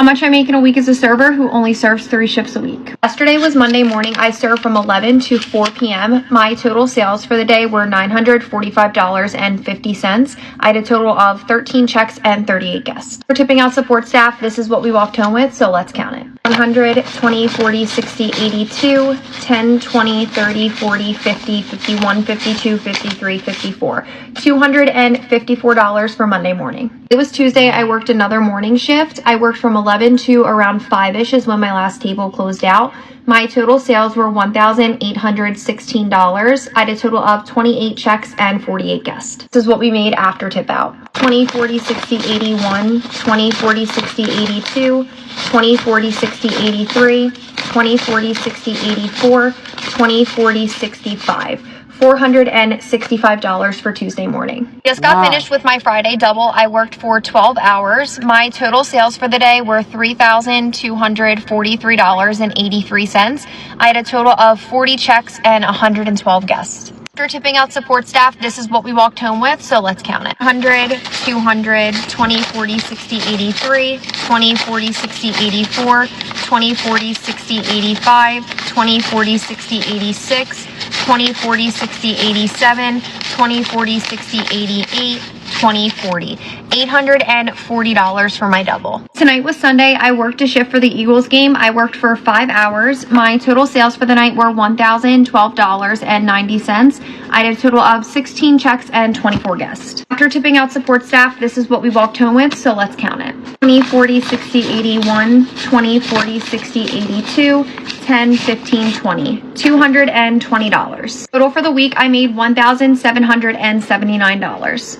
How much I make in a week as a server who only serves 3 shifts a week. Yesterday was Monday morning. I served from 11 to 4 p.m. My total sales for the day were $945.50. I had a total of 13 checks and 38 guests. For tipping out support staff, this is what we walked home with, so let's count it. 100, 20, 40, 60, 82, 10, 20, 30, 40, 50, 51, 52, 53, 54. $254 for Monday morning. It was Tuesday. I worked another morning shift. I worked from 11 to around 5-ish is when my last table closed out. My total sales were $1,816. I had a total of 28 checks and 48 guests. This is what we made after tip out. 20, 40, 60, 81, 20, 40, 60, 82, 20, 40, 60, 83, 20, 40, 60, 84, 20, 40, 65. $465 for Tuesday morning. Just got finished with my Friday double. I worked for 12 hours. My total sales for the day were $3,243.83. I had a total of 40 checks and 112 guests. After tipping out support staff, this is what we walked home with, so let's count it. 100, 200, 20, 40, 60, 83, 20, 40, 60, 84, 20, 40, 60, 85, 20, 40, 60, 86, 20, 40, 60, 87, 20, 40, 60, 88, 20, 40. $840 for my double. Tonight was Sunday. I worked a shift for the Eagles game. I worked for 5 hours. My total sales for the night were $1,012.90. I had a total of 16 checks and 24 guests. After tipping out support staff, this is what we walked home with, so let's count it. 20, 40, 60, 81, 20, 40, 60, 82, 10, 15, 20. $220. Total for the week, I made $1,779.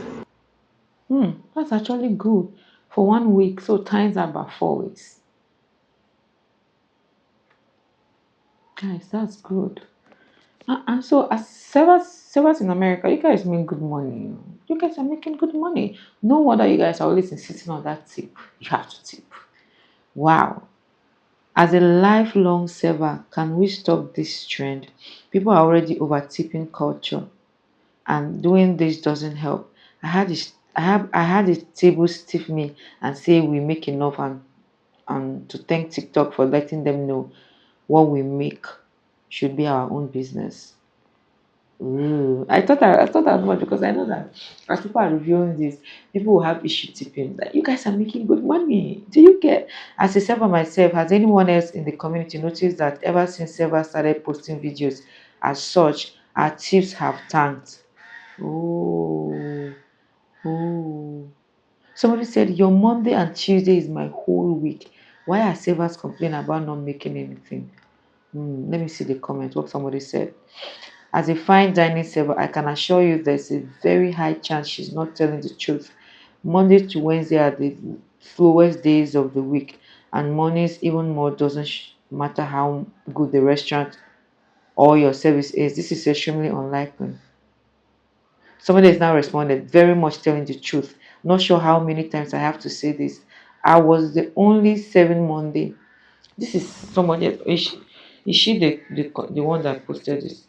That's actually good for 1 week. So times are about 4 weeks. Guys, that's good. And so as servers in America, you guys make good money. You guys are making good money. No wonder you guys are always insisting on that tip. You have to tip. Wow. As a lifelong server, can we stop this trend? People are already over tipping culture, and doing this doesn't help. I had a table stiff me and say we make enough, and to thank TikTok for letting them know what we make should be our own business. I thought as much, because I know that as people are reviewing this, people will have issue tipping. Like, you guys are making good money. Do you get? As a server myself, has anyone else in the community noticed that ever since servers started posting videos as such, our tips have tanked? Oh, oh. Somebody said your Monday and Tuesday is my whole week. Why are servers complaining about not making anything? Let me see the comment. What somebody said. As a fine dining server, I can assure you there's a very high chance she's not telling the truth. Monday to Wednesday are the slowest days of the week, and mornings even more. Doesn't matter how good the restaurant or your service is. This is extremely unlikely. Somebody has now responded, very much telling the truth. Not sure how many times I have to say this. I was the only 7 Monday. This is somebody else. Is she the one that posted this?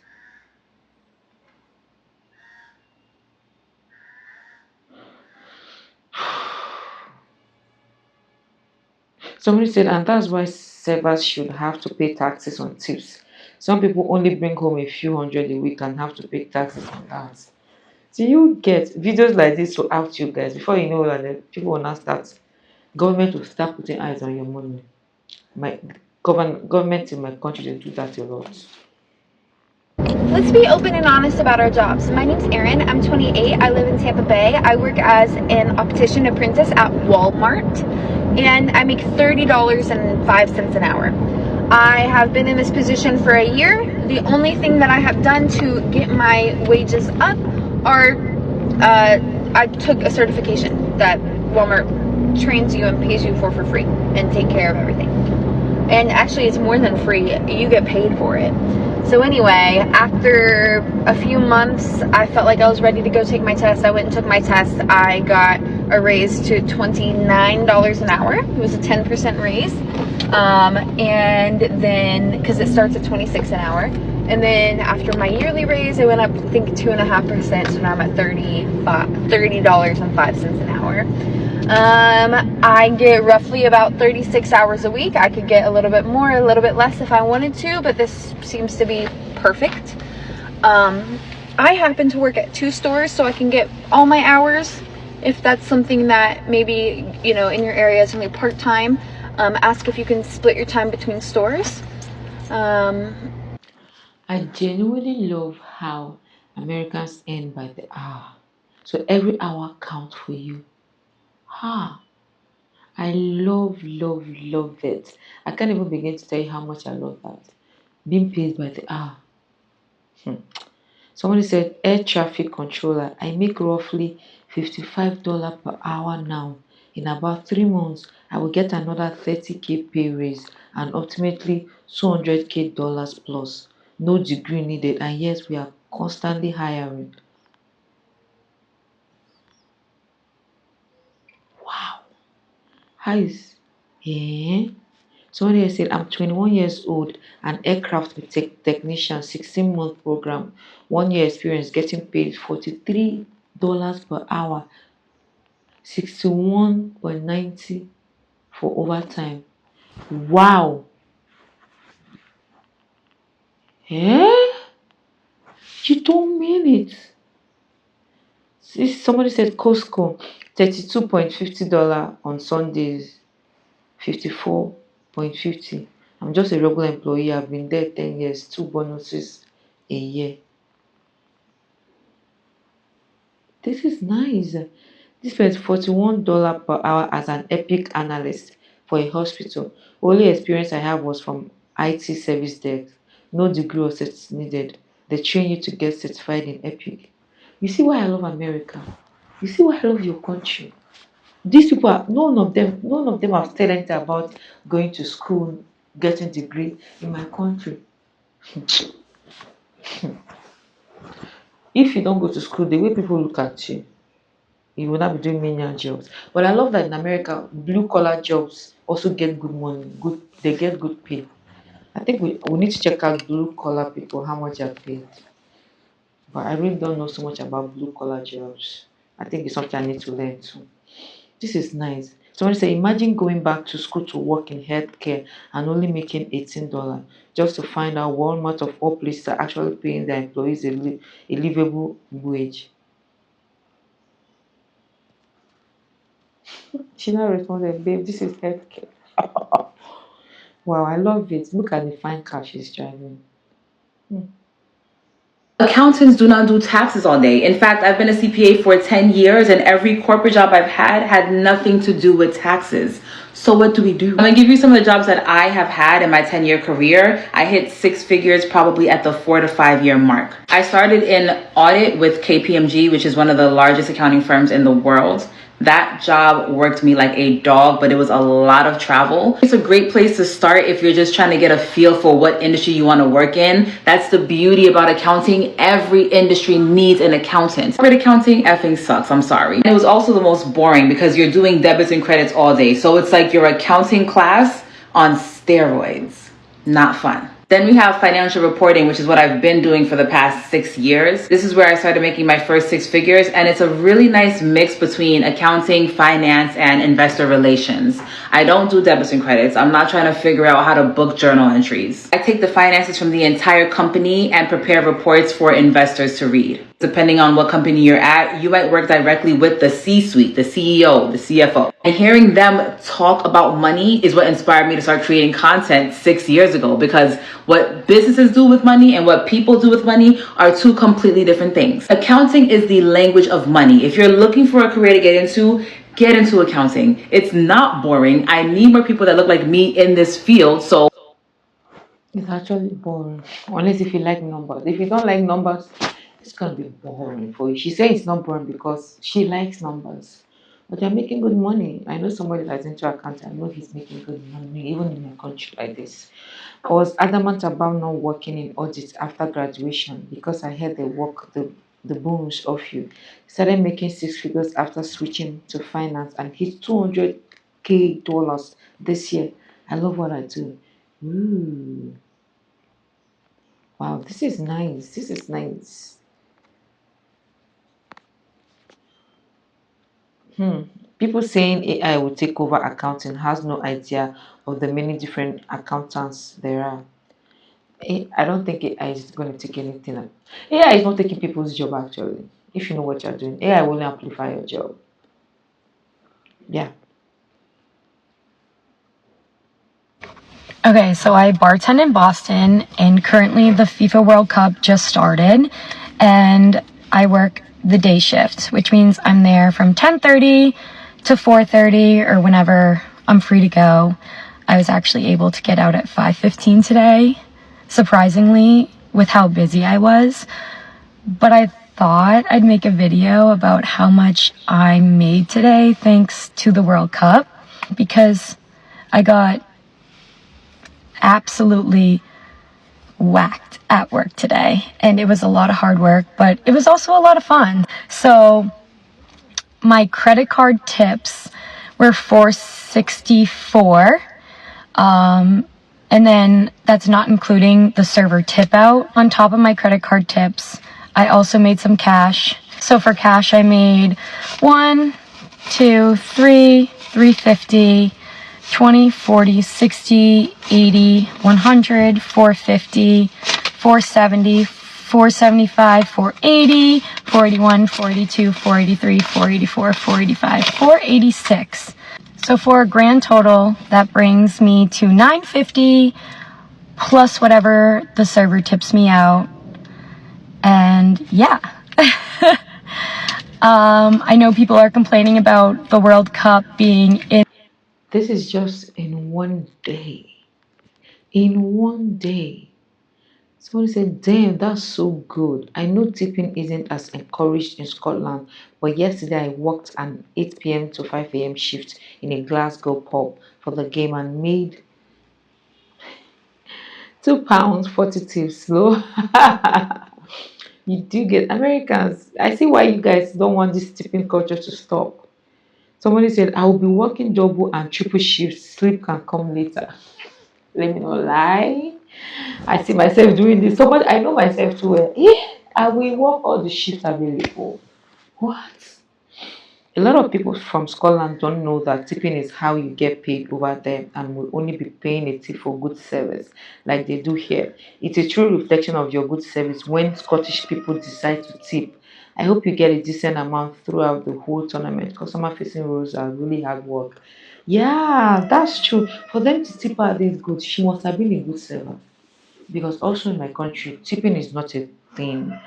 Somebody said, and that's why servers should have to pay taxes on tips. Some people only bring home a few hundred a week and have to pay taxes on that. Do you get videos like this to out you guys? Before you know that, people will now start. Government will start putting eyes on your money. My government in my country, they do that a lot. Let's be open and honest about our jobs. My name's Erin. I'm 28. I live in Tampa Bay. I work as an optician apprentice at Walmart, and I make $30.05 an hour. I have been in this position for a year. The only thing that I have done to get my wages up are I took a certification that Walmart trains you and pays you for free and take care of everything. And actually, it's more than free. You get paid for it. So anyway, after a few months, I felt like I was ready to go take my test. I went and took my test. I got a raise to $29 an hour. It was a 10% raise. And then, because it starts at 26 an hour. And then after my yearly raise, it went up, I think, 2.5%. So now I'm at $30.05 an hour. I get roughly about 36 hours a week. I could get a little bit more, a little bit less if I wanted to, but this seems to be perfect. I happen to work at 2 stores, so I can get all my hours. If that's something that maybe, in your area is only part-time, ask if you can split your time between stores. I genuinely love how Americans earn by the hour. So every hour counts for you. Ha! I love it. I can't even begin to tell you how much I love that. Being paid by the hour. Hmm. Somebody said, air traffic controller. I make roughly $55 per hour now. In about 3 months, I will get another 30K pay raise and ultimately $200K plus. No degree needed, and yes, we are constantly hiring. Wow. How is yeah? Somebody else said, I'm 21 years old, an aircraft technician, 16-month program, 1 year experience, getting paid $43 per hour, 61.90 for overtime. Wow. Eh? You don't mean it. Somebody said Costco, $32.50 on Sundays, 54.50. I'm just a regular employee. I've been there 10 years, two bonuses a year. This is nice. This pays $41 per hour as an Epic analyst for a hospital. Only experience I have was from IT service desk. No degree or cert needed. They train you to get certified in Epic. You see why I love America? You see why I love your country? These people are none of them have said anything about going to school, getting degree in my country. If you don't go to school, the way people look at you, you will not be doing menial jobs. But I love that in America, blue collar jobs also get good money. Good, they get good pay. I think we need to check out blue collar people how much they're paid. But I really don't know so much about blue collar jobs. I think it's something I need to learn too. This is nice. Somebody say, imagine going back to school to work in healthcare and only making $18 just to find out Walmart of all places are actually paying their employees a livable wage. She now responded, babe, this is healthcare. Wow, I love it. Look at the fine car she's driving. Hmm. Accountants do not do taxes all day. In fact, I've been a CPA for 10 years and every corporate job I've had nothing to do with taxes. So what do we do? I'm gonna give you some of the jobs that I have had in my 10-year career. I hit 6 figures probably at the 4 to 5 year mark. I started in audit with KPMG, which is one of the largest accounting firms in the world. That job worked me like a dog, but it was a lot of travel. It's a great place to start if you're just trying to get a feel for what industry you want to work in. That's the beauty about accounting. Every industry needs an accountant. Corporate accounting effing sucks, I'm sorry. And it was also the most boring because you're doing debits and credits all day. So it's like your accounting class on steroids. Not fun. Then we have financial reporting, which is what I've been doing for the past 6 years. This is where I started making my first 6 figures, and it's a really nice mix between accounting, finance, and investor relations. I don't do debits and credits. I'm not trying to figure out how to book journal entries. I take the finances from the entire company and prepare reports for investors to read. Depending on what company you're at, you might work directly with the C-suite, the CEO, the CFO. And hearing them talk about money is what inspired me to start creating content 6 years ago, because what businesses do with money and what people do with money are two completely different things. Accounting is the language of money. If you're looking for a career to get into accounting. It's not boring. I need more people that look like me in this field. So It's actually boring. Unless if you like numbers. If you don't like numbers, it's gonna be boring for you. She says it's not boring because she likes numbers. But they're making good money. I know somebody that's into accounting. I know he's making good money, even in a country like this. I was adamant about not working in audit after graduation because I heard the booms of you. Started making 6 figures after switching to finance and hit $200K this year. I love what I do. Ooh. Wow, this is nice. This is nice. Hmm. People saying AI will take over accounting has no idea of the many different accountants there are. I don't think AI is going to take anything. AI is not taking people's job actually. If you know what you're doing, AI will amplify your job. Yeah. Okay, so I bartend in Boston, and currently the FIFA World Cup just started, and I work the day shift, which means I'm there from 10:30 to 4:30 or whenever I'm free to go. I was actually able to get out at 5:15 today, surprisingly, with how busy I was. But I thought I'd make a video about how much I made today thanks to the World Cup, because I got absolutely whacked at work today, and it was a lot of hard work, but it was also a lot of fun. So my credit card tips were 464, and then that's not including the server tip out. On top of my credit card tips, I also made some cash. So for cash, I made 1, 2, 3, 350, 20, 40, 60, 80, 100, 450, 470, 475, 480, 481, 482, 483, 484, 485, 486. So for a grand total, that brings me to 950 plus whatever the server tips me out. And yeah. I know people are complaining about the World Cup being in. This is just in one day. In one day. Somebody said, damn, that's so good. I know tipping isn't as encouraged in Scotland, but yesterday I worked an 8 p.m. to 5 a.m. shift in a Glasgow pub for the game and made £2 40 tips. Low. You do get Americans. I see why you guys don't want this tipping culture to stop. Somebody said, I will be working double and triple shifts. Sleep can come later. Let me not lie. I see myself doing this. Somebody, I know myself too well. Yeah, I will work all the shifts available. What? A lot of people from Scotland don't know that tipping is how you get paid over there and will only be paying a tip for good service like they do here. It's a true reflection of your good service when Scottish people decide to tip. I hope you get a decent amount throughout the whole tournament. Customer facing roles are really hard work. Yeah, that's true. For them to tip her this good, she must have been a good server. Because also in my country, tipping is not a thing.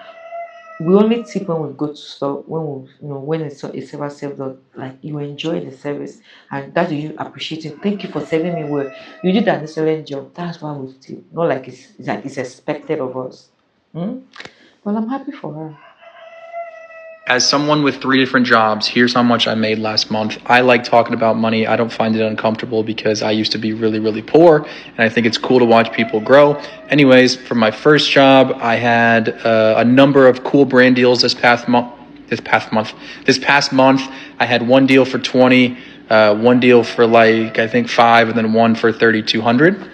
We only tip when we go to store, when we, when it's a server serves us, like you enjoy the service and that you appreciate it. Thank you for serving me well. You did an excellent job. That's why we tip. Not like it's like it's expected of us. Hmm? Well, I'm happy for her. As someone with 3 different jobs, here's how much I made last month. I like talking about money. I don't find it uncomfortable because I used to be really, really poor, and I think it's cool to watch people grow. Anyways, for my first job, I had a number of cool brand deals this past month. This past month, I had one deal for 20, one deal for like I think 5, and then one for 3,200.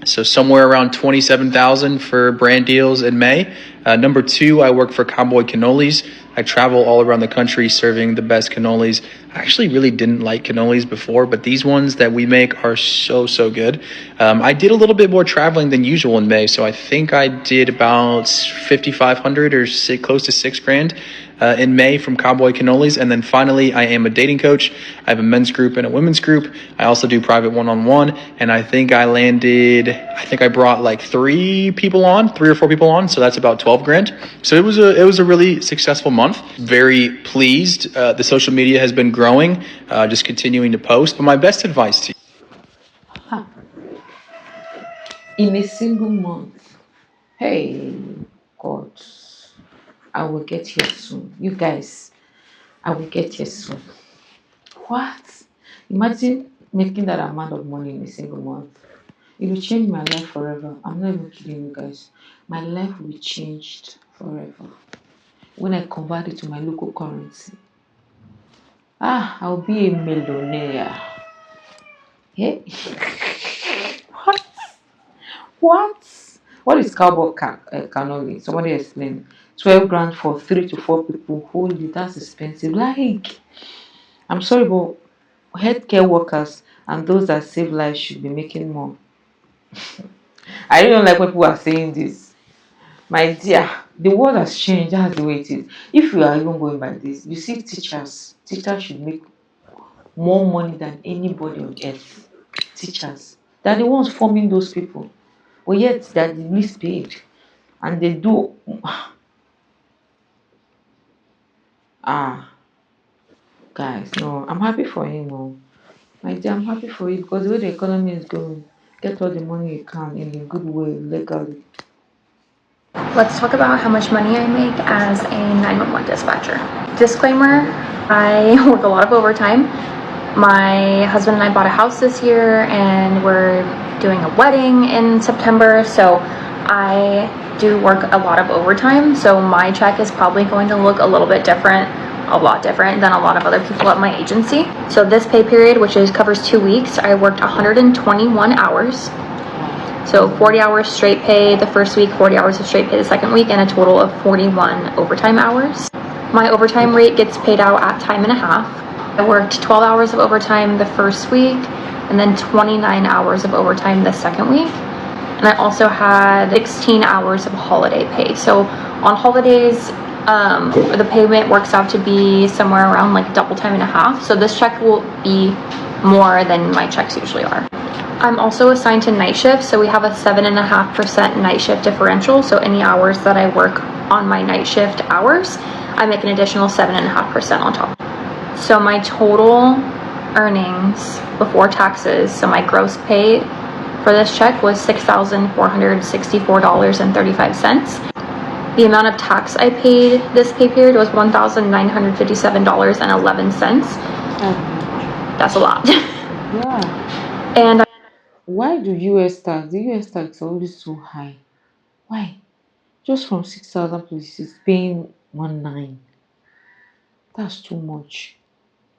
So somewhere around 27,000 for brand deals in May. Number 2, I work for Cowboy Cannolis. I travel all around the country serving the best cannolis. I actually really didn't like cannolis before, but these ones that we make are so, so good. I did a little bit more traveling than usual in May, so I think I did about 5,500 or close to 6 grand. In May from Cowboy Cannolis. And then finally, I am a dating coach. I have a men's group and a women's group. I also do private one-on-one. And I think I brought like 3 or 4 people on. So that's about 12 grand. So it was a really successful month. Very pleased. The social media has been growing, just continuing to post. But my best advice to you. Ha. In a single month. Hey, God. I will get here soon. You guys, I will get here soon. What? Imagine making that amount of money in a single month. It will change my life forever. I'm not even kidding you guys. My life will be changed forever. When I convert it to my local currency. I'll be a millionaire. Hey? What? What? What is cowboy cannoli? Somebody explain. 12 grand for 3 to 4 people. Holy, that's expensive. Like, I'm sorry, but healthcare workers and those that save lives should be making more. I really don't like when people are saying this. My dear, the world has changed. That's the way it is. If we are even going by this, you see, teachers should make more money than anybody on earth. Teachers, they're the ones forming those people, but yet they're the least paid, and they do. Ah, guys, no, I'm happy for him. Oh. My dear, I'm happy for you because the way the economy is going, get all the money you can in a good way, legally. Let's talk about how much money I make as a 911 dispatcher. Disclaimer, I work a lot of overtime. My husband and I bought a house this year and we're doing a wedding in September, so I do work a lot of overtime, so my check is probably going to look a little bit different, a lot different than a lot of other people at my agency. So this pay period, which covers 2 weeks, I worked 121 hours. So 40 hours straight pay the first week, 40 hours of straight pay the second week, and a total of 41 overtime hours. My overtime rate gets paid out at time and a half. I worked 12 hours of overtime the first week, and then 29 hours of overtime the second week. And I also had 16 hours of holiday pay. So on holidays, the payment works out to be somewhere around like double time and a half. So this check will be more than my checks usually are. I'm also assigned to night shift, so we have a 7.5% night shift differential. So any hours that I work on my night shift hours, I make an additional 7.5% on top. So my total earnings before taxes, so my gross pay for this check was $6,464.35. The amount of tax I paid this pay period was $1,957.11. That's a lot. Yeah. And Why do US tax? The US tax is always so high. Why? Just from 6,000 places paying 1.9. That's too much.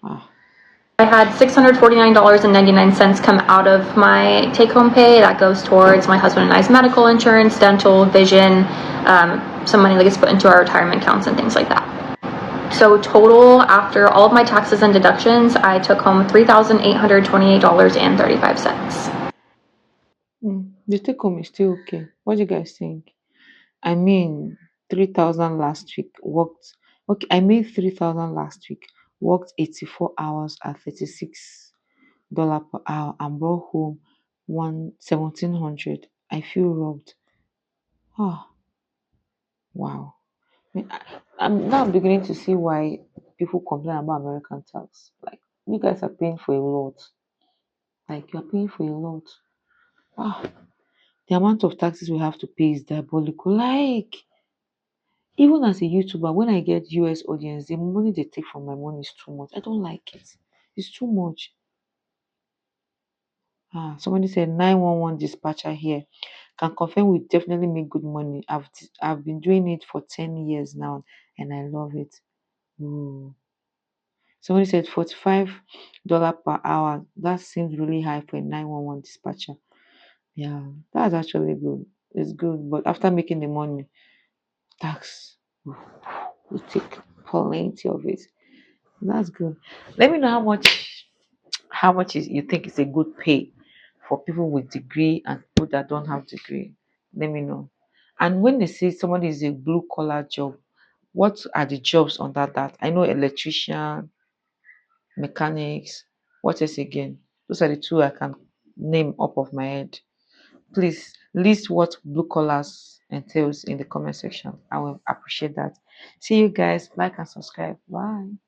Ah, I had $649.99 come out of my take-home pay. That goes towards my husband and I's medical insurance, dental, vision, some money that gets put into our retirement accounts and things like that. So total, after all of my taxes and deductions, I took home $3,828.35. the take home is still okay. What do you guys think? I mean, 3,000 last week, worked. Okay, I made 3,000 last week, worked 84 hours at $36 per hour, and brought home 1,700. I feel robbed. Oh, wow. I'm now beginning to see why people complain about American tax. Like, you guys are paying for a lot. Like, you're paying for a lot. Ah, the amount of taxes we have to pay is diabolical. Like, even as a YouTuber, when I get US audience, the money they take from my money is too much. I don't like it. It's too much. Somebody said 911 dispatcher here. Can confirm we definitely make good money. I've been doing it for 10 years now and I love it. Ooh. Somebody said $45 per hour. That seems really high for a 911 dispatcher. Yeah, that's actually good. It's good. But after making the money, tax, we take plenty of it. That's good. Let me know how much is you think is a good pay for people with degree and people that don't have degree. Let me know. And when they say somebody is a blue collar job, what are the jobs under that? I know electrician, mechanics. What else again? Those are the two I can name up of my head. Please list what blue collars entails in the comment section. I will appreciate that. See you guys. Like and subscribe. Bye.